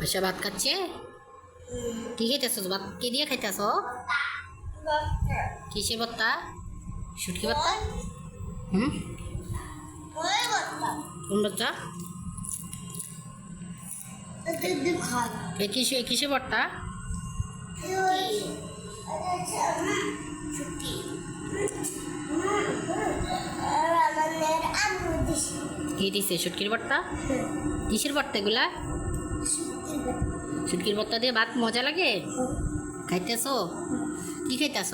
আচ্ছা ভাত খাচ্ছে? কি খাইতেছ? ভাত কে দিয়ে খাইতেছ? কিসের ভর্তা? শুটকি ভর্তা? হুম, কোন ভর্তা? কিসের ভর্তা? কি দিছে? শুটকির ভর্তা? কিসের ভর্তা এগুলা? শুটকির ভর্তা দিয়ে ভাত মজা লাগে? খাইতেছ? কি খাইতেছ?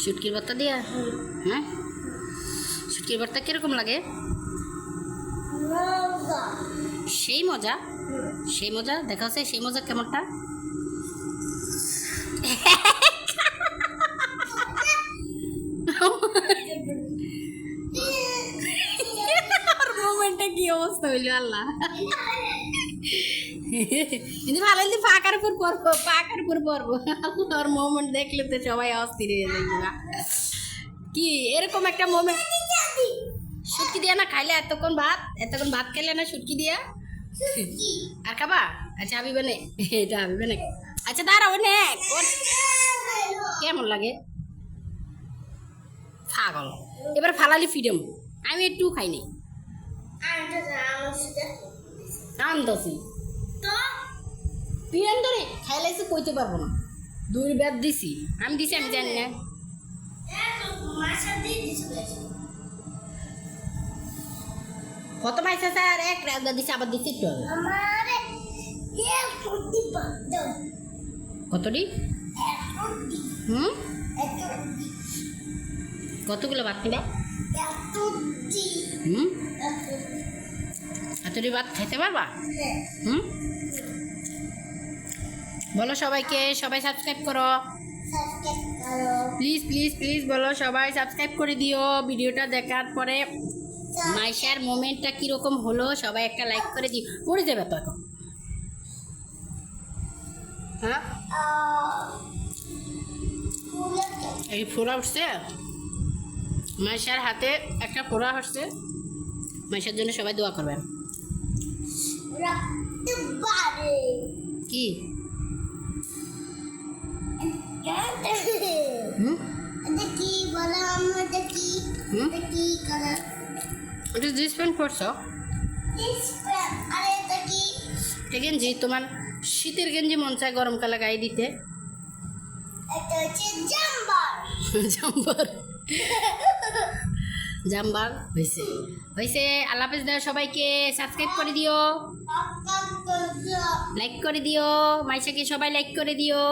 শুটকির ভর্তা দিয়া? হ্যাঁ, শুটকির ভর্তা কিরকম লাগে? সেই মজা, সেই মজা দেখা হচ্ছে। সেই মজা কেমনটা? মোমেন্টটা কি অবস্থা হইল আল্লাহ। কিন্তু ভালো হইলে পাকার উপর পড়বো, পাকার উপর পড়বো। আর মোমেন্ট দেখলে তো সবাই অস্থির হয়ে যাবে। কি এরকম একটা মোমেন্ট? শুটকি দিয়া না খাইলে এতক্ষণ ভাত খাইলে না শুটকি দিয়া? আর খাবা? আচ্ছা আমি বানে, এটা আমি বানে। আচ্ছা দাঁড়া, অনেক কেমন লাগে? পাগল, এবার ফালালি ফিডম। আমি একটু খাইনি, আনতাছি পিরান ধরে খাইলাইছে, কইতে পারবো না। দুই ব্যাট দিছি, আমি দিছি, আমি জানি না। কত পাইছে স্যার? এক রাজা দিছে, আবার দিছি একটু। কতটি? হুম, কতগুলো ভাত নিবা? হুম, এতটি ভাত খাইতে পারবা? হুম, বলো সবাইকে, সবাই সাবস্ক্রাইব করো প্লিজ প্লিজ প্লিজ। বলো সবাই সাবস্ক্রাইব করে দিও। ভিডিওটা দেখার পরে মাইশার মোমেন্টটা কিরকম হলো সবাই একটা লাইক করে দিও। পড়ে যাবে তো এখন। হ্যাঁ, এই ফোড়া উঠছে মাইশার হাতে, একটা ফোড়া উঠছে। মাইশার জন্য সবাই দোয়া করবেন। কি করছো? গেঞ্জি তোমার শীতের গেঞ্জি মন চায় গরমকালে গায়ে দিতে। জাম্বার জাম্বার হয়েছে হয়েছে। আল্লাহ হাফেজ দাও সবাইকে। সাবস্ক্রাইব করে দিও, লাইক করে দিও। মাইশাকে সবাই লাইক করে দিও।